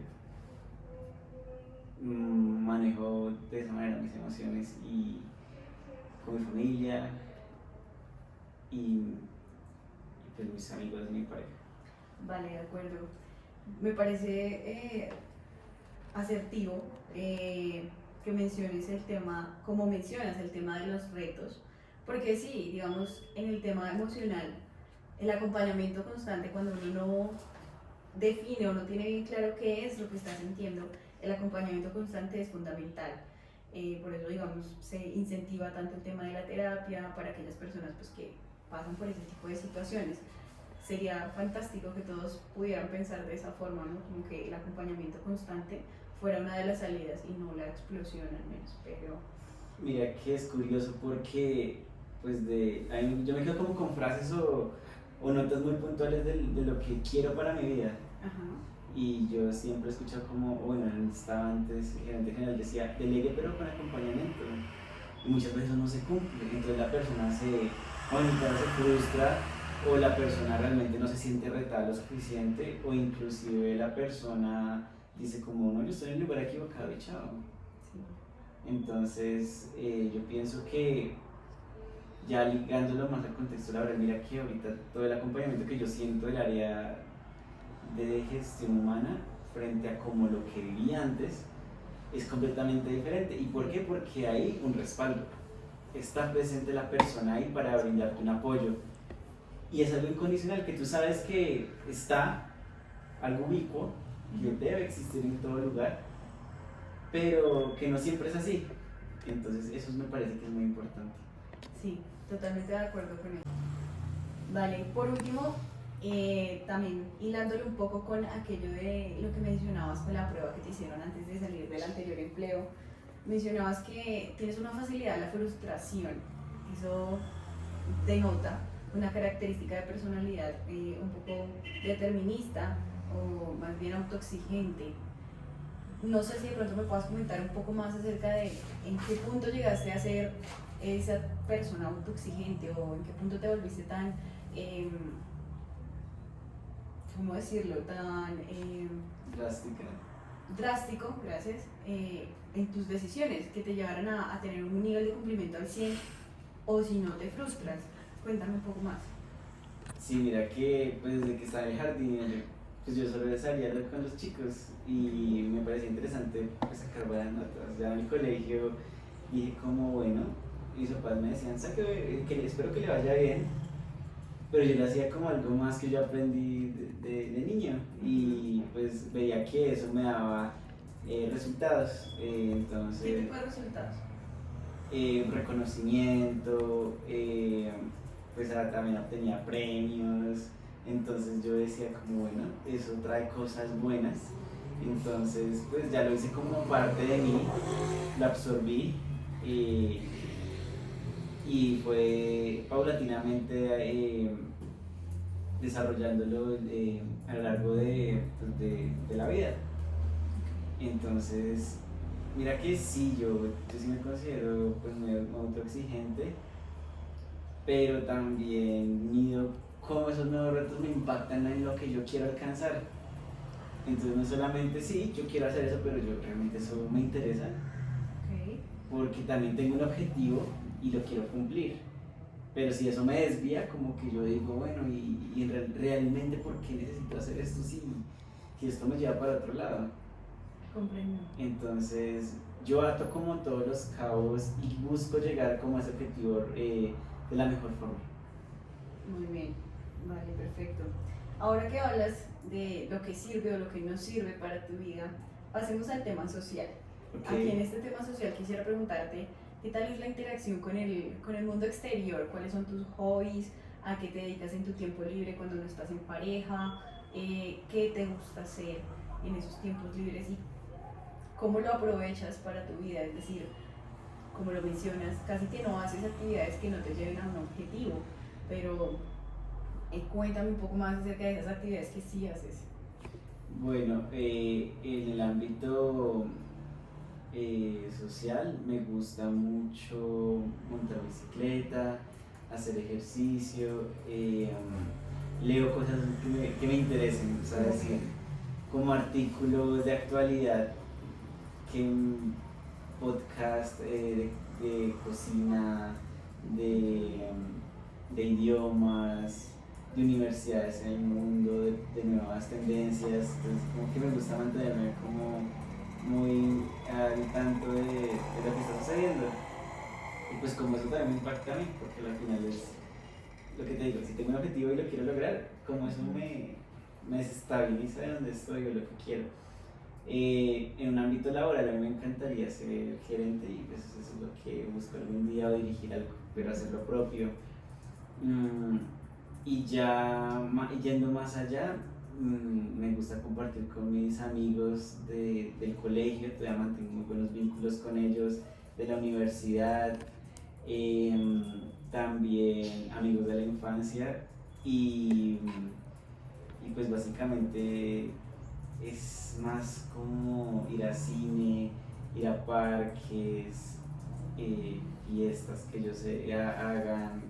manejo de esa manera mis emociones y con mi familia y pues mis amigos y mi pareja. Vale, de acuerdo. Me parece asertivo que menciones el tema, como mencionas el tema de los retos, porque sí, digamos, en el tema emocional, el acompañamiento constante cuando uno no define o no tiene bien claro qué es lo que está sintiendo, el acompañamiento constante es fundamental. Por eso, digamos, se incentiva tanto el tema de la terapia para aquellas personas pues, que pasan por ese tipo de situaciones. sería fantástico que todos pudieran pensar de esa forma, ¿no? Como que el acompañamiento constante fuera una de las salidas y no la explosión al menos, pero... Mira que es curioso porque pues yo me quedo como con frases o notas muy puntuales de lo que quiero para mi vida. Ajá. Y yo siempre he escuchado como, bueno, estaba antes, el gerente general decía, delegue pero con acompañamiento. Y muchas veces eso no se cumple, entonces la persona se frustra o la persona realmente no se siente retada lo suficiente o inclusive la persona dice como, no, yo estoy en el lugar equivocado y chao. Sí. Entonces yo pienso que ya ligándolo más al contexto laboral, mira que ahorita todo el acompañamiento que yo siento del área de gestión humana frente a como lo que viví antes es completamente diferente. ¿Y por qué? Porque hay un respaldo. Está presente la persona ahí para brindarte un apoyo. Y es algo incondicional que tú sabes que está, algo ubicuo, que debe existir en todo lugar, pero que no siempre es así. Entonces eso me parece que es muy importante. Sí, totalmente de acuerdo con eso. Vale, por último, también hilándole un poco con aquello de lo que mencionabas con la prueba que te hicieron antes de salir del anterior empleo, mencionabas que tienes una facilidad a la frustración. Eso denota una característica de personalidad un poco determinista o más bien autoexigente. No sé si de pronto me puedas comentar un poco más acerca de en qué punto llegaste a ser esa persona autoexigente o en qué punto te volviste tan, ¿cómo decirlo?, tan Drástica. drástico, gracias, en tus decisiones que te llevaran a tener un nivel de cumplimiento al 100 o si no te frustras. Cuéntame un poco más. Sí, mira que pues desde que estaba en el jardín, pues yo solo salía a hablar con los chicos y me parecía interesante pues, sacar buenas notas. Ya en el colegio dije como bueno, mis papás me decían, que espero que le vaya bien, pero yo le hacía como algo más que yo aprendí de niño y pues veía que eso me daba resultados. Entonces, ¿Qué tipo de resultados? Reconocimiento, pues también obtenía premios, entonces yo decía como bueno, eso trae cosas buenas, entonces pues ya lo hice como parte de mí, lo absorbí y fue paulatinamente desarrollándolo a lo largo pues, de la vida. Entonces, mira que sí, yo sí me considero pues muy autoexigente, pero también mido cómo esos nuevos retos me impactan en lo que yo quiero alcanzar. Entonces no solamente sí, yo quiero hacer eso, pero yo realmente eso me interesa, Okay. porque también tengo un objetivo y lo quiero cumplir. Pero si eso me desvía, como que yo digo, bueno, realmente ¿por qué necesito hacer esto si esto me lleva para otro lado? Comprendo. Entonces yo ato como todos los cabos y busco llegar como a ese objetivo de la mejor forma. Muy bien, vale, perfecto. Ahora que hablas de lo que sirve o lo que no sirve para tu vida, pasemos al tema social. Okay. Aquí en este tema social quisiera preguntarte, ¿qué tal es la interacción con el mundo exterior? ¿Cuáles son tus hobbies? ¿A qué te dedicas en tu tiempo libre cuando no estás en pareja? ¿Qué te gusta hacer en esos tiempos libres? Y cómo lo aprovechas para tu vida, es decir, como lo mencionas, casi que no haces actividades que no te lleven a un objetivo, pero cuéntame un poco más acerca de esas actividades que sí haces. Bueno, en el ámbito social me gusta mucho montar bicicleta, hacer ejercicio, leo cosas que me interesen, ¿sabes? Okay. Como artículos de actualidad, que podcast de cocina, de idiomas, de universidades en el mundo, de nuevas tendencias. Entonces como que me gusta mantenerme como muy al tanto de lo que está sucediendo. Y pues como eso también me impacta a mí, porque al final es lo que te digo, si tengo un objetivo y lo quiero lograr, como eso me desestabiliza de donde estoy o lo que quiero. En un ámbito laboral a mí me encantaría ser gerente y pues eso es lo que busco algún día, o dirigir algo, pero hacer lo propio. Y ya yendo más allá, me gusta compartir con mis amigos del colegio, todavía mantengo muy buenos vínculos con ellos, de la universidad, em, también amigos de la infancia y, y pues básicamente es más como ir a cine, ir a parques, fiestas que ellos hagan,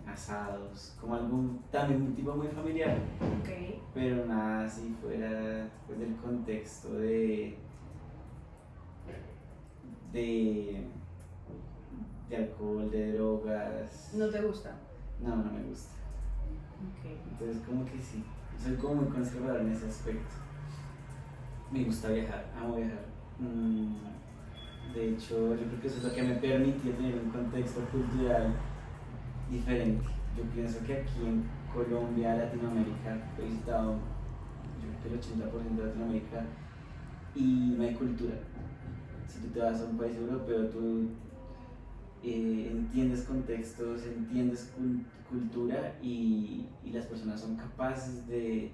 asados, como algún también un tipo muy familiar, Ok. pero nada así fuera pues, del contexto de, de alcohol, de drogas. ¿No te gusta? No, no me gusta. Ok. Entonces como que sí, soy como muy conservador en ese aspecto. Me gusta viajar, amo viajar. De hecho, yo creo que eso es lo que me permitió tener un contexto cultural diferente. Yo pienso que aquí en Colombia, Latinoamérica, he visitado yo creo que el 80% de Latinoamérica y no hay cultura. Si tú te vas a un país europeo, tú entiendes contextos, entiendes cultura y las personas son capaces de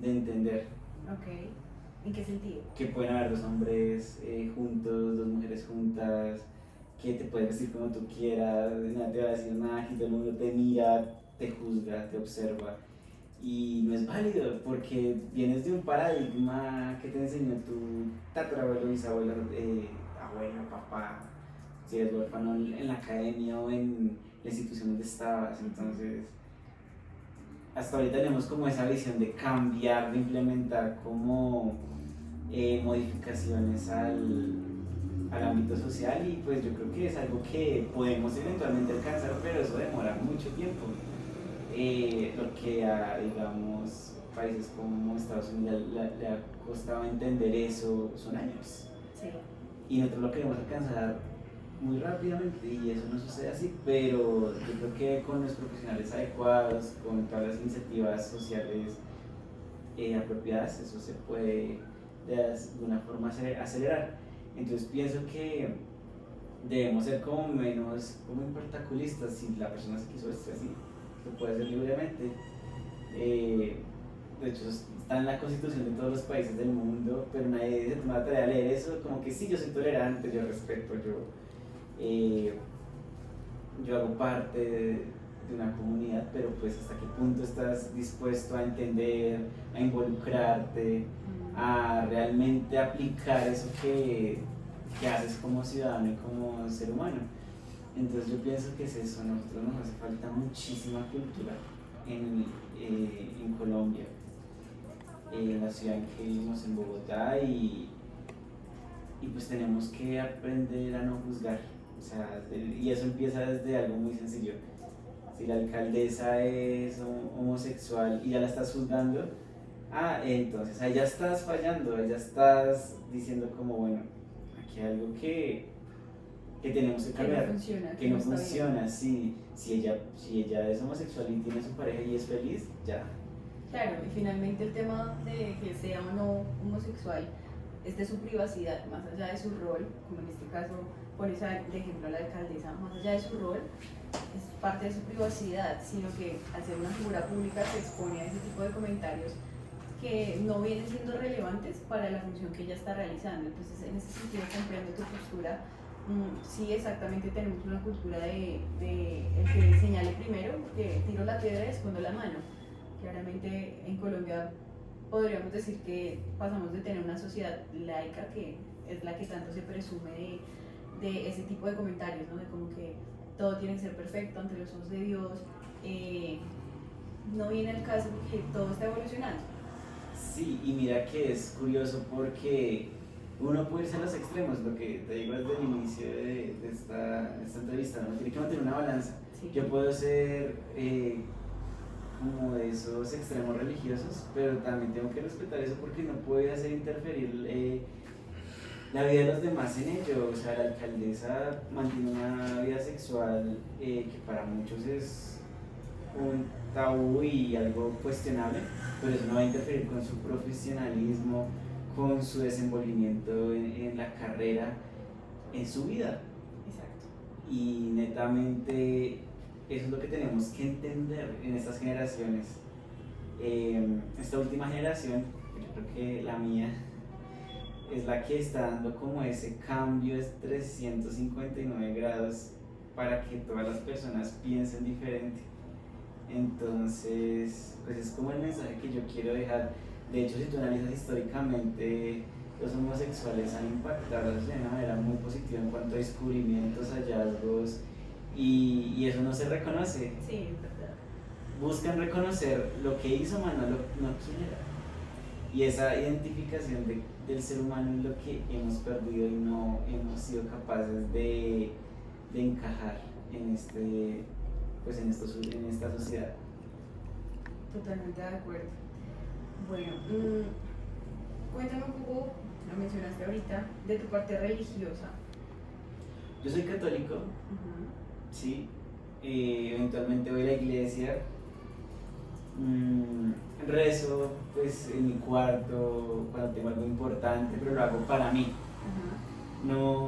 entender Ok. ¿En qué sentido? que pueden haber dos hombres juntos, dos mujeres juntas, que te puedes vestir como tú quieras, nadie te va a decir nada, que todo el mundo te mira, te juzga, te observa. Y no es válido porque vienes de un paradigma que te enseñó tu tatarabuelo, bisabuelo, abuelo, papá, si eres huérfano en la academia o en la institución donde estabas. Entonces, hasta ahorita tenemos como esa visión de cambiar, de implementar como modificaciones al ámbito social y pues yo creo que es algo que podemos eventualmente alcanzar, pero eso demora mucho tiempo. Lo que a, digamos, países como Estados Unidos le ha costado entender eso son años. Sí. Y nosotros lo queremos alcanzar muy rápidamente y eso no sucede así, pero yo creo que con los profesionales adecuados, con todas las iniciativas sociales apropiadas, eso se puede de alguna forma acelerar. Entonces pienso que debemos ser como menos como impartaculistas. Si la persona se quiso vestir así, lo puede hacer libremente. De hecho, está en la constitución de todos los países del mundo, pero nadie se toma la tarea de leer eso. Como que sí, yo soy tolerante, yo respeto, yo hago parte de una comunidad, pero pues hasta qué punto estás dispuesto a entender, a involucrarte, a realmente aplicar eso que haces como ciudadano y como ser humano. Entonces yo pienso que es eso, a nosotros nos hace falta muchísima cultura en Colombia, en la ciudad en que vivimos, en Bogotá, y pues tenemos que aprender a no juzgar. O sea, y eso empieza desde algo muy sencillo. Si la alcaldesa es homosexual y ya la estás juzgando, entonces ahí ya estás fallando, ahí ya estás diciendo como, bueno, aquí hay algo que tenemos que cambiar, que no funciona, sí. Si ella es homosexual y tiene su pareja y es feliz, ya. Claro, y finalmente el tema de que sea o no homosexual es de su privacidad, más allá de su rol, como en este caso pones de ejemplo a la alcaldesa, más allá de su rol, es parte de su privacidad, sino que al ser una figura pública se expone a ese tipo de comentarios que no vienen siendo relevantes para la función que ella está realizando. Entonces, en ese sentido, comprendo tu postura. Sí, exactamente, tenemos una cultura de el que señale primero, que tiro la piedra y escondo la mano. Claramente, en Colombia podríamos decir que pasamos de tener una sociedad laica, que es la que tanto se presume de ese tipo de comentarios, ¿no? De como que todo tiene que ser perfecto ante los ojos de Dios. No viene el caso que todo está evolucionando. Sí, y mira que es curioso porque uno puede irse a los extremos, lo que te digo desde el inicio de esta entrevista, uno tiene que mantener una balanza. Sí. Yo puedo ser como de esos extremos religiosos, pero también tengo que respetar eso porque no puede hacer interferir la vida de los demás en ello. O sea, la alcaldesa mantiene una vida sexual que para muchos es un tabú y algo cuestionable, pero eso no va a interferir con su profesionalismo, con su desenvolvimiento en la carrera, en su vida. Exacto. Y netamente eso es lo que tenemos que entender en estas generaciones. Esta última generación, yo creo que la mía, es la que está dando como ese cambio de 359 grados para que todas las personas piensen diferente. Entonces, pues es como el mensaje que yo quiero dejar. De hecho, si tú analizas históricamente, los homosexuales han impactado a la sociedad de una manera muy positiva en cuanto a descubrimientos, hallazgos, y eso no se reconoce. Sí, es verdad. Buscan reconocer lo que hizo, más no quién era. Y esa identificación del ser humano es lo que hemos perdido y no hemos sido capaces de encajar en, en esta sociedad. Totalmente de acuerdo. Bueno, cuéntame un poco, lo mencionaste ahorita, de tu parte religiosa. Yo soy católico, Ujú. sí, eventualmente voy a la iglesia, rezo pues en mi cuarto cuando tengo algo importante, pero lo hago para mí. Ajá. No,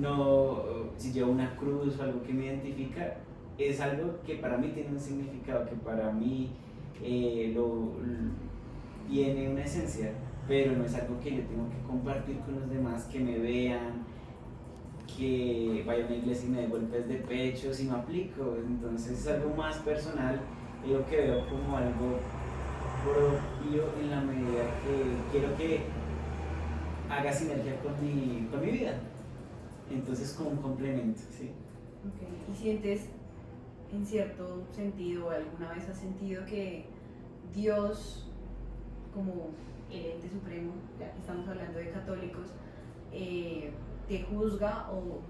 no, si llevo una cruz o algo que me identifica, es algo que para mí tiene un significado, que para mí tiene una esencia, pero no es algo que yo tengo que compartir con los demás, que me vean, que vaya a una iglesia y me dé golpes de pecho si me aplico. Entonces es algo más personal, lo que veo como algo propio en la medida que quiero que haga sinergia con mi vida. Entonces como un complemento, ¿sí? Okay. ¿Y sientes en cierto sentido, alguna vez has sentido que Dios, como el ente supremo, ya que estamos hablando de católicos, te juzga o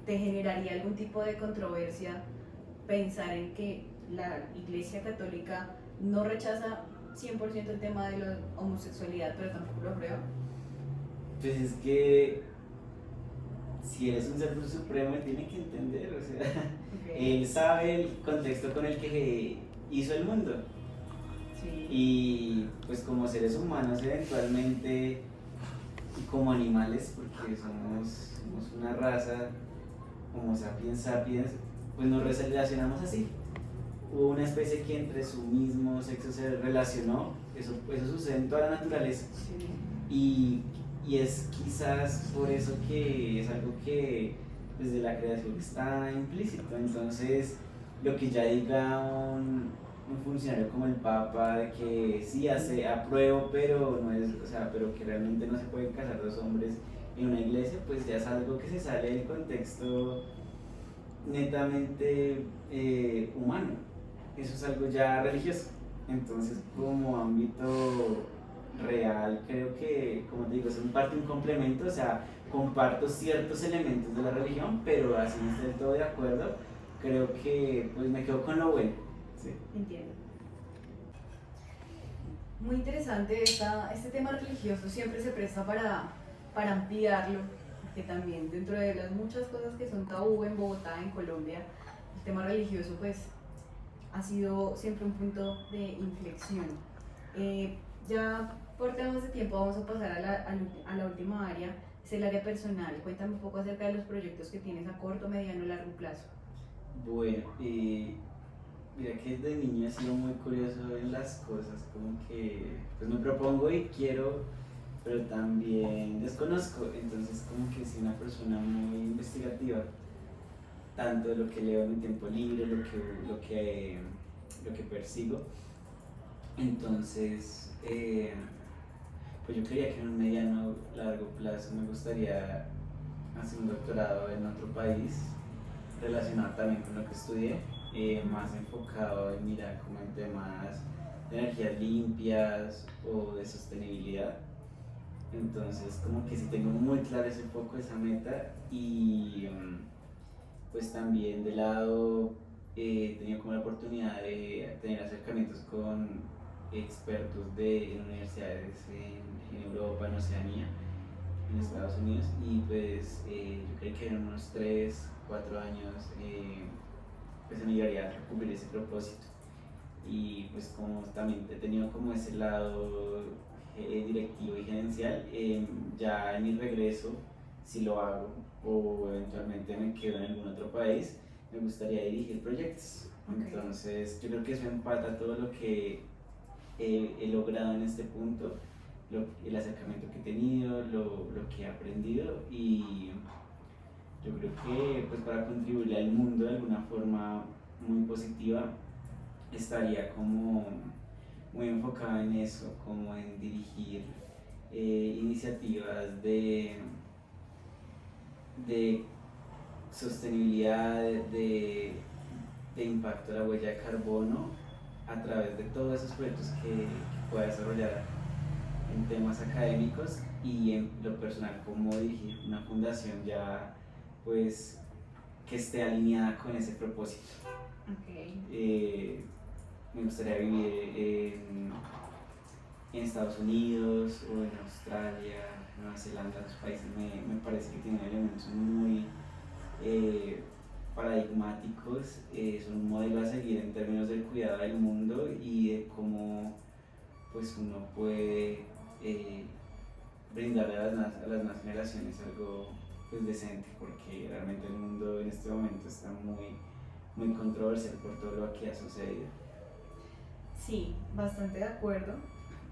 te generaría algún tipo de controversia pensar en que la Iglesia Católica no rechaza 100% el tema de la homosexualidad, pero tampoco lo aprueba? Pues es que si él es un ser supremo, él tiene que entender, o sea, Okay. él sabe el contexto con el que hizo el mundo. Sí. Y pues como seres humanos eventualmente, y como animales, porque somos una raza, Homo sapiens sapiens, pues nos relacionamos así. Hubo una especie que entre su mismo sexo se relacionó, eso sucede en toda la naturaleza. Sí. Y es quizás por eso que es algo que desde la creación está implícito. Entonces, lo que ya diga un funcionario como el Papa, de que sí hace apruebo, pero no es, o sea, pero que realmente no se pueden casar dos hombres en una iglesia, pues ya es algo que se sale del contexto netamente humano. Eso es algo ya religioso. Entonces, como ámbito real, creo que, como te digo, es un parte un complemento, o sea, comparto ciertos elementos de la religión, pero así no estoy del todo de acuerdo, creo que pues me quedo con lo bueno. Sí. Entiendo. Muy interesante este tema religioso, siempre se presta para ampliarlo, porque también dentro de las muchas cosas que son tabú en Bogotá, en Colombia, el tema religioso pues ha sido siempre un punto de inflexión. Ya por temas de tiempo vamos a pasar a la última área, es el área personal. Cuéntame un poco acerca de los proyectos que tienes a corto, mediano y largo plazo. Bueno, mira que desde niño he sido muy curioso en las cosas, como que pues me propongo y quiero, pero también desconozco, entonces como que soy una persona muy investigativa, tanto de lo que leo en mi tiempo libre, lo que persigo. Entonces, pues yo creía que en un mediano largo plazo me gustaría hacer un doctorado en otro país, relacionado también con lo que estudié, más enfocado en mirar como en temas de energías limpias o de sostenibilidad. Entonces como que sí tengo muy claro ese foco, esa meta, y pues también de lado he tenido como la oportunidad de tener acercamientos con expertos en universidades en Europa, en Oceanía, en Estados Unidos, y pues yo creo que en unos 3 4 años pues se me llegaría a cumplir ese propósito. Y pues como también he tenido como ese lado directivo y gerencial, ya en mi regreso, si lo hago o eventualmente me quedo en algún otro país, me gustaría dirigir proyectos. Ok. Entonces yo creo que eso empata todo lo que he logrado en este punto, el acercamiento que he tenido, lo que he aprendido, y yo creo que pues para contribuir al mundo de alguna forma muy positiva estaría como muy enfocado en eso, como en dirigir iniciativas de sostenibilidad, de impacto de la huella de carbono a través de todos esos proyectos que pueda desarrollar en temas académicos, y en lo personal como dirigir una fundación ya pues que esté alineada con ese propósito. Okay. Me gustaría vivir en Estados Unidos o en Australia, Nueva Zelanda. Los países me parece que tienen elementos muy paradigmáticos, son un modelo a seguir en términos del cuidado del mundo y de cómo pues uno puede brindarle a las nuevas generaciones algo pues decente, porque realmente el mundo en este momento está muy controversial por todo lo que ha sucedido. Sí, bastante de acuerdo.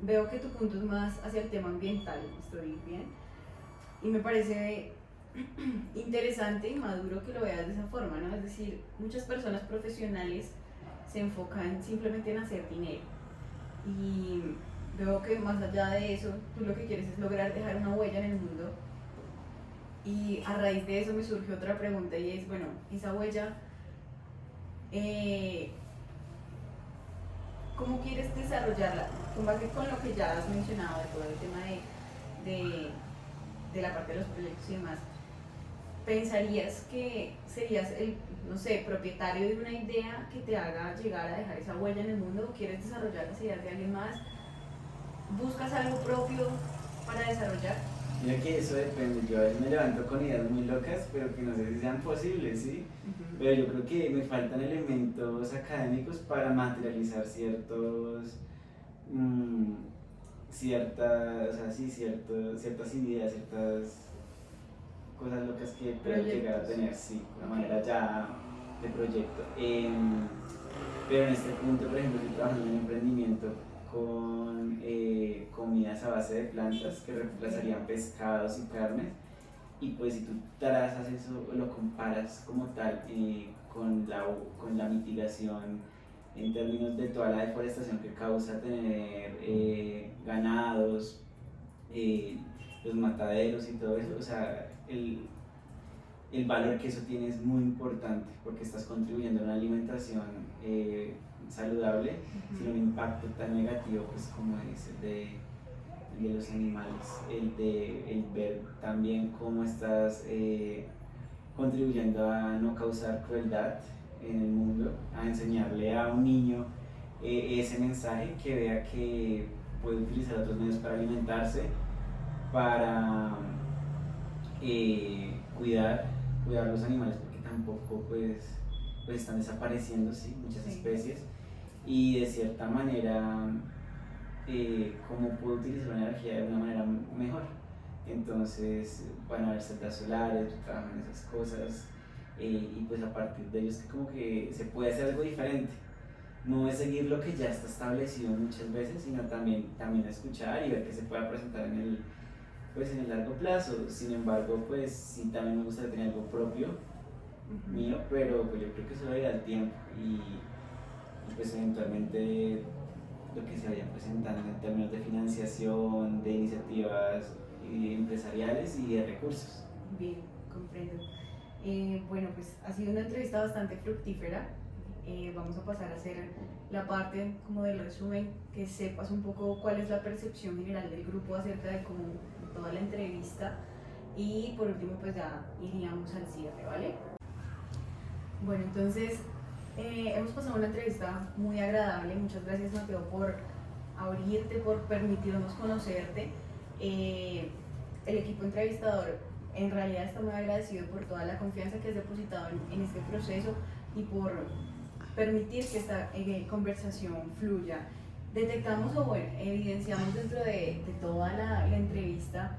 Veo que tu punto es más hacia el tema ambiental, estoy bien. Y me parece interesante y maduro que lo veas de esa forma, ¿no? Es decir, muchas personas profesionales se enfocan simplemente en hacer dinero. Y veo que más allá de eso, tú lo que quieres es lograr dejar una huella en el mundo. Y a raíz de eso me surge otra pregunta y es, bueno, esa huella, eh, ¿cómo quieres desarrollarla? Con base con lo que ya has mencionado de todo el tema de, de la parte de los proyectos y demás, ¿pensarías que serías el, no sé, propietario de una idea que te haga llegar a dejar esa huella en el mundo? ¿O quieres desarrollar las ideas de alguien más? ¿Buscas algo propio para desarrollar? Mira que eso depende, yo a veces me levanto con ideas muy locas, pero que no sé si sean posibles, ¿sí? Pero yo creo que me faltan elementos académicos para materializar ciertas ideas, ciertas cosas locas que puedo llegar a tener, sí, de una manera ya de proyecto. Pero en este punto, por ejemplo, estoy trabajando en un emprendimiento con comidas a base de plantas que reemplazarían pescados y carnes, y pues si tú trazas eso, lo comparas como tal con la mitigación en términos de toda la deforestación que causa tener ganados, los mataderos y todo eso, o sea, el valor que eso tiene es muy importante porque estás contribuyendo a una alimentación saludable sin un impacto tan negativo pues como es el de los animales, el ver también cómo estás contribuyendo a no causar crueldad en el mundo, a enseñarle a un niño ese mensaje, que vea que puede utilizar otros medios para alimentarse, para cuidar los animales, porque tampoco pues están desapareciendo, ¿sí? Muchas especies, y de cierta manera cómo puedo utilizar la energía de una manera mejor. Entonces van a haber celdas solares, yo trabajo en esas cosas, y pues a partir de ellos que como que se puede hacer algo diferente. No es seguir lo que ya está establecido muchas veces, sino también escuchar y ver qué se pueda presentar en el largo plazo. Sin embargo, pues sí, también me gustaría tener algo propio mío, pero pues yo creo que eso va a ir al tiempo, y pues eventualmente lo que se vaya presentando en términos de financiación, de iniciativas empresariales y de recursos. Bien, comprendo. Bueno, pues ha sido una entrevista bastante fructífera. Vamos a pasar a hacer la parte como del resumen, que sepas un poco cuál es la percepción general del grupo acerca de como toda la entrevista, y por último pues ya iríamos al cierre, ¿vale? Bueno, entonces hemos pasado una entrevista muy agradable. Muchas gracias, Mateo, por abrirte, por permitirnos conocerte. El equipo entrevistador en realidad está muy agradecido por toda la confianza que has depositado en este proceso y por permitir que esta conversación fluya. Detectamos o bueno, evidenciamos dentro de toda la entrevista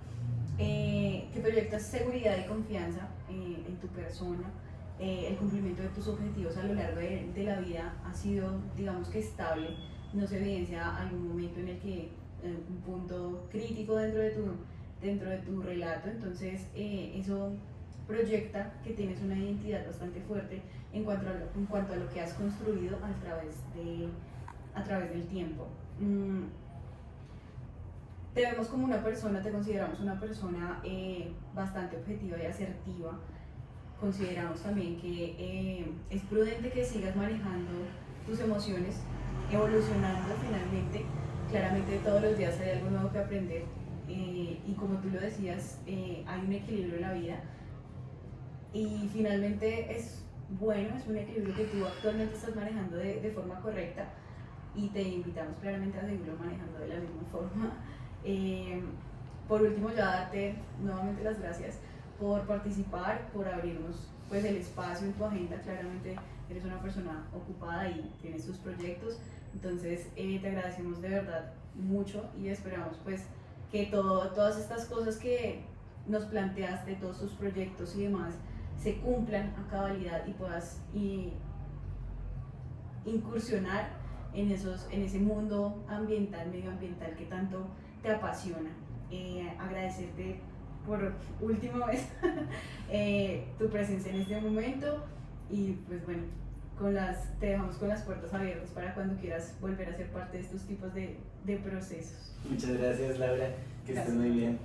que proyectas seguridad y confianza en tu persona, el cumplimiento de tus objetivos a lo largo de la vida ha sido, digamos que estable, no se evidencia algún momento en el que un punto crítico dentro de tu relato, entonces eso proyecta que tienes una identidad bastante fuerte en cuanto a lo que has construido a través del tiempo. Te vemos como una persona, te consideramos una persona bastante objetiva y asertiva. Consideramos también que es prudente que sigas manejando tus emociones, evolucionando finalmente. Claramente todos los días hay algo nuevo que aprender y como tú lo decías, hay un equilibrio en la vida y finalmente es bueno, es un equilibrio que tú actualmente estás manejando de forma correcta y te invitamos claramente a seguirlo manejando de la misma forma. Por último, ya darte nuevamente las gracias por participar, por abrirnos pues el espacio en tu agenda. Claramente eres una persona ocupada y tienes tus proyectos, entonces te agradecemos de verdad mucho y esperamos pues que todas estas cosas que nos planteaste, todos tus proyectos y demás se cumplan a cabalidad y puedas incursionar en ese mundo ambiental, medioambiental que tanto te apasiona. Agradecerte por última vez tu presencia en este momento y pues bueno, te dejamos con las puertas abiertas para cuando quieras volver a ser parte de estos tipos de procesos. Muchas gracias, Laura, que estés muy bien.